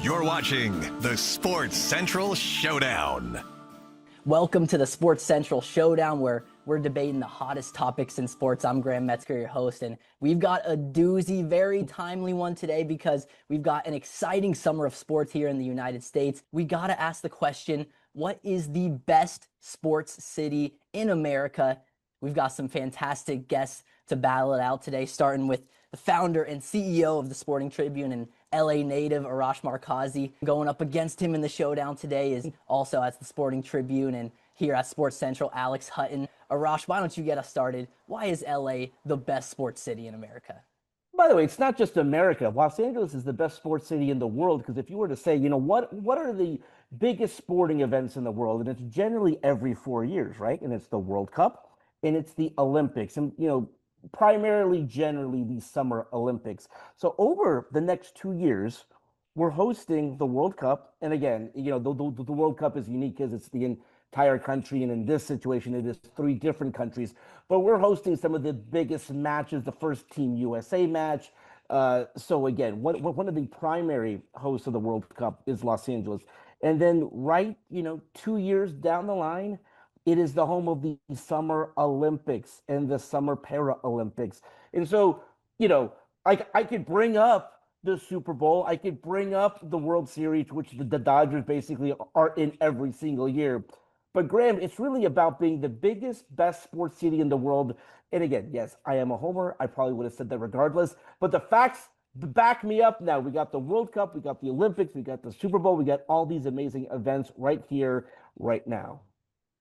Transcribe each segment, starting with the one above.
You're watching the Sports Central Showdown. Welcome to the Sports Central Showdown, where we're debating the hottest topics in sports. I'm Metzker, your host, and we've got a doozy, very timely one today because we've got an exciting summer of sports here in the United States. We got to ask the question, what is the best sports city in America? We've got some fantastic guests to battle it out today, starting with the founder and CEO of the Sporting Tribune and LA native Arash Markazi. Going up against him in the showdown today is also at the Sporting Tribune and here at Sports Central, Alex Hutton. Arash, why don't you get us started? Why is LA the best sports city in America? By the way, it's not just America. Los Angeles is the best sports city in the world because if you were to say, what are the biggest sporting events in the world? And it's generally every 4 years, right? And it's the World Cup and it's the Olympics. And, primarily, generally, the Summer Olympics. So over the next 2 years, we're hosting the World Cup. And again, the World Cup is unique because it's the entire country. And in this situation, it is 3 different countries. But we're hosting some of the biggest matches, the first Team USA match. So again, one of the primary hosts of the World Cup is Los Angeles. And then 2 years down the line, it is the home of the Summer Olympics and the Summer Paralympics. And so, I could bring up the Super Bowl. I could bring up the World Series, which the Dodgers basically are in every single year. But Graham, it's really about being the biggest, best sports city in the world. And again, yes, I am a homer. I probably would have said that regardless. But the facts back me up now. We got the World Cup, we got the Olympics, we got the Super Bowl, we got all these amazing events right here, right now.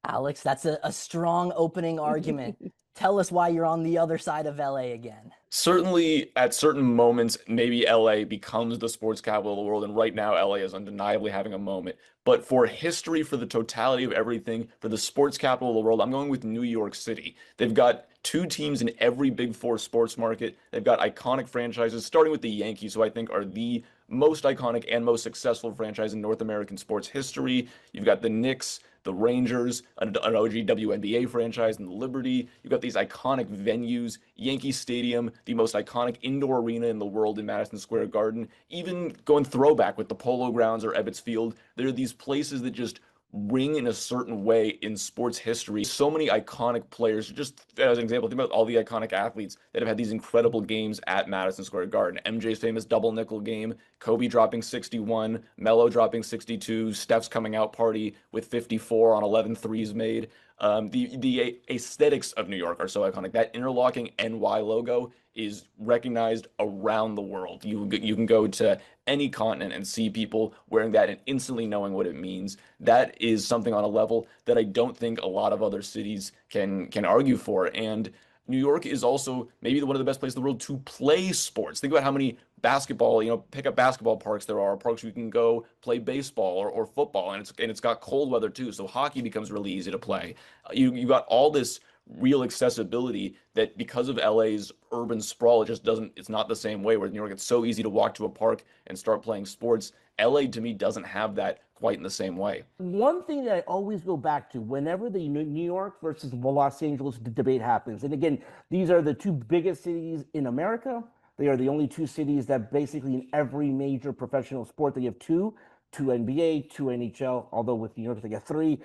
Alex, that's a strong opening argument. Tell us why you're on the other side of LA again. Certainly, at certain moments, maybe LA becomes the sports capital of the world, and right now LA is undeniably having a moment. But for history, for the totality of everything, for the sports capital of the world, I'm going with New York City. They've got 2 teams in every Big 4 sports market. They've got iconic franchises, starting with the Yankees, who I think are the most iconic and most successful franchise in North American sports history. You've got the Knicks, the Rangers, an OG WNBA franchise, and the Liberty. You've got these iconic venues, Yankee Stadium, the most iconic indoor arena in the world in Madison Square Garden. Even going throwback with the Polo Grounds or Ebbets Field, there are these places that just ring in a certain way in sports history. So many iconic players, just as an example, think about all the iconic athletes that have had these incredible games at Madison Square Garden. MJ's famous double nickel game, Kobe dropping 61, Melo dropping 62, Steph's coming out party with 54 on 11 threes made. The aesthetics of New York are so iconic. That interlocking NY logo is recognized around the world. You can go to any continent and see people wearing that and instantly knowing what it means. That is something on a level that I don't think a lot of other cities can argue for. And New York is also maybe one of the best places in the world to play sports. Think about how many basketball, pickup basketball parks there are, parks where you can go play baseball or football, and it's got cold weather too, so hockey becomes really easy to play. You got all this real accessibility that because of LA's urban sprawl, it's not the same way where New York, it's so easy to walk to a park and start playing sports. LA to me doesn't have that quite in the same way. One thing that I always go back to whenever the New York versus Los Angeles debate happens, and again, these are the 2 biggest cities in America. They are the only 2 cities that basically in every major professional sport, they have 2 NBA, 2 NHL, although with New York, they get 3.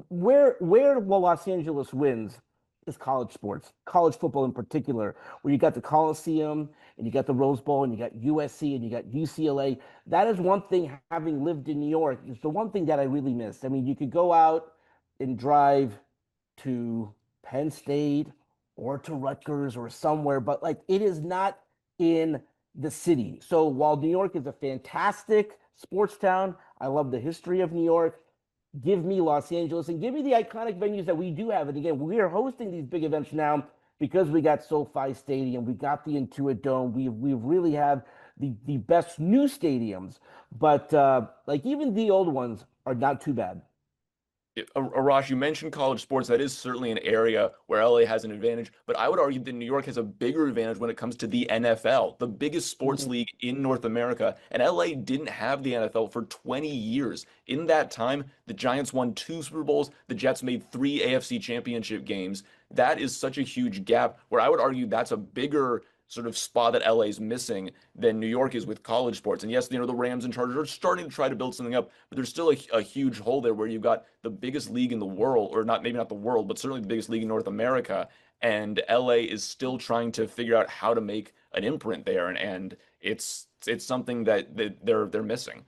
Where Los Angeles wins is college sports, college football in particular, where you got the Coliseum and you got the Rose Bowl and you got USC and you got UCLA. That is one thing, having lived in New York, is the one thing that I really miss. I mean, you could go out and drive to Penn State or to Rutgers or somewhere, but it is not in the city. So while New York is a fantastic sports town, I love the history of New York. Give me Los Angeles and give me the iconic venues that we do have. And again, we are hosting these big events now because we got SoFi Stadium, we got the Intuit Dome, we really have the best new stadiums. But even the old ones are not too bad. Arash, you mentioned college sports. That is certainly an area where LA has an advantage, but I would argue that New York has a bigger advantage when it comes to the NFL, the biggest sports league in North America. And LA didn't have the NFL for 20 years. In that time, the Giants won 2 Super Bowls. The Jets made 3 AFC championship games. That is such a huge gap where I would argue that's a bigger sort of spot that LA is missing than New York is with college sports. And yes, the Rams and Chargers are starting to try to build something up, but there's still a huge hole there where you've got the biggest league in the world, or not, maybe not the world, but certainly the biggest league in North America. And LA is still trying to figure out how to make an imprint there. And it's something that they're missing.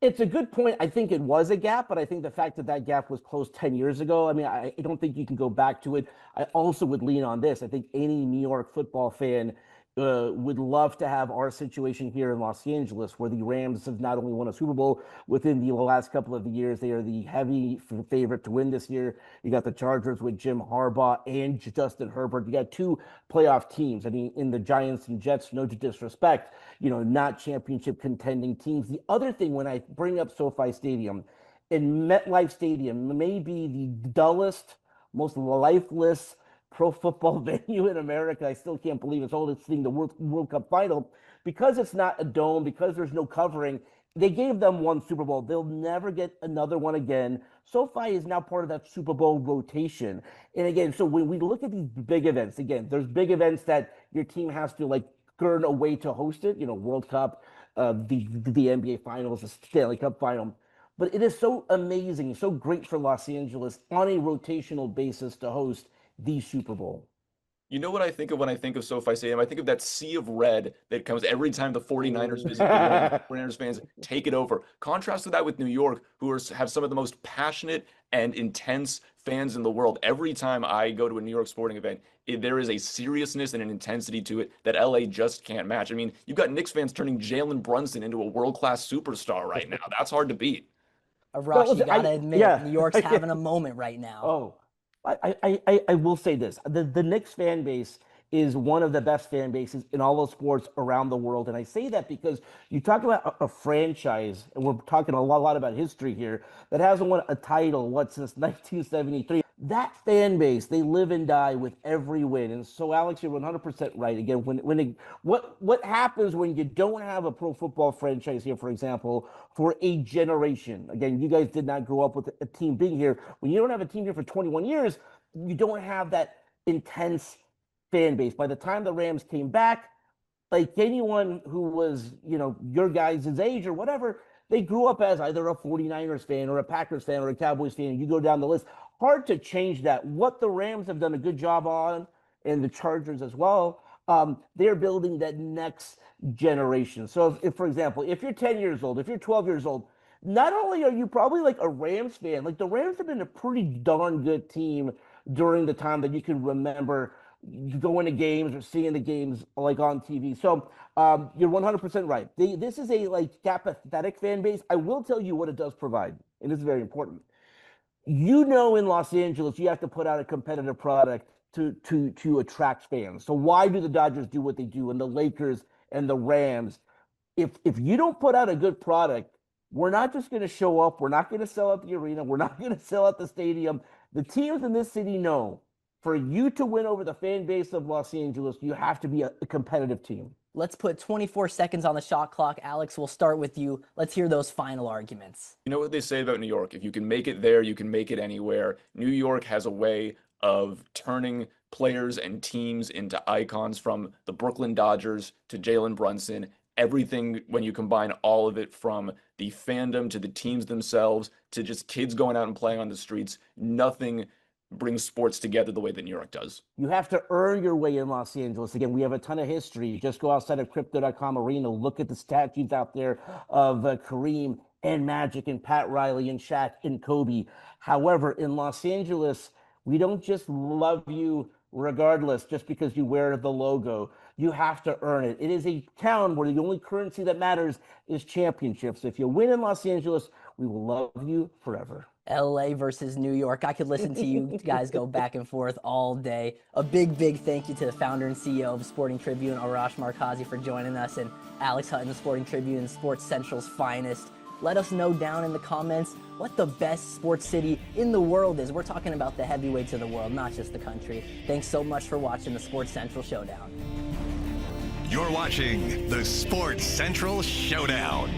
It's a good point. I think it was a gap, but I think the fact that that gap was closed 10 years ago, I mean, I don't think you can go back to it. I also would lean on this. I think any New York football fan would love to have our situation here in Los Angeles, where the Rams have not only won a Super Bowl within the last couple of years, they are the heavy favorite to win this year. You got the Chargers with Jim Harbaugh and Justin Herbert. You got two playoff teams. I mean, in the Giants and Jets, no disrespect, not championship contending teams. The other thing, when I bring up SoFi Stadium, in MetLife Stadium, may be the dullest, most lifeless pro football venue in America. I still can't believe it's hosting the World Cup final because it's not a dome, because there's no covering. They gave them one Super Bowl. They'll never get another one again. SoFi is now part of that Super Bowl rotation. And again, so when we look at these big events, again, there's big events that your team has to earn a way to host it. World Cup, the NBA Finals, the Stanley Cup Final. But it is so amazing, so great for Los Angeles on a rotational basis to host the Super Bowl. You know what I think of when I think of SoFi Stadium? I think of that sea of red that comes every time the 49ers visit. The 49ers fans take it over. Contrast to that with New York, who have some of the most passionate and intense fans in the world. Every time I go to a New York sporting event, there is a seriousness and an intensity to it that LA just can't match. I mean, you've got Knicks fans turning Jalen Brunson into a world-class superstar right now. That's hard to beat. Arash, you gotta admit, New York's having a moment right now. Oh, I will say this. The Knicks fan base is one of the best fan bases in all of sports around the world. And I say that because you talk about a franchise, and we're talking a lot about history here, that hasn't won a title, since 1973. That fan base, they live and die with every win. And so, Alex, you're 100% right. Again, what happens when you don't have a pro football franchise here, for example, for a generation? Again, you guys did not grow up with a team being here. When you don't have a team here for 21 years, you don't have that intense fan base. By the time the Rams came back, like anyone who was, your guys' age or whatever, they grew up as either a 49ers fan or a Packers fan or a Cowboys fan. You go down the list. Hard to change that. What the Rams have done a good job on, and the Chargers as well, they're building that next generation. So if, for example, if you're 10 years old, if you're 12 years old, not only are you probably like a Rams fan, like the Rams have been a pretty darn good team during the time that you can remember going to games or seeing the games on TV. So you're 100% right. This is a apathetic fan base. I will tell you what it does provide, and this is very important. In Los Angeles, you have to put out a competitive product to attract fans. So why do the Dodgers do what they do, and the Lakers and the Rams? If you don't put out a good product, we're not just going to show up. We're not going to sell out the arena. We're not going to sell out the stadium. The teams in this city know, for you to win over the fan base of Los Angeles, you have to be a competitive team. Let's put 24 seconds on the shot clock. Alex, we'll start with you. Let's hear those final arguments. You know what they say about New York? If you can make it there, you can make it anywhere. New York has a way of turning players and teams into icons, from the Brooklyn Dodgers to Jalen Brunson. Everything, when you combine all of it, from the fandom to the teams themselves to just kids going out and playing on the streets, nothing brings sports together the way that New York does. You have to earn your way in Los Angeles. Again, we have a ton of history. Just go outside of Crypto.com Arena, look at the statues out there of Kareem and Magic and Pat Riley and Shaq and Kobe. However, in Los Angeles, we don't just love you regardless just because you wear the logo. You have to earn it. It is a town where the only currency that matters is championships. If you win in Los Angeles, we will love you forever. LA versus New York. I could listen to you guys go back and forth all day. A big thank you to the founder and CEO of Sporting Tribune, Arash Markazi, for joining us, and Alex Hutton, the Sporting Tribune, Sports Central's finest. Let us know down in the comments what the best sports city in the world is. We're talking about the heavyweights of the world, not just the country. Thanks so much for watching the Sports Central Showdown. You're watching the Sports Central Showdown.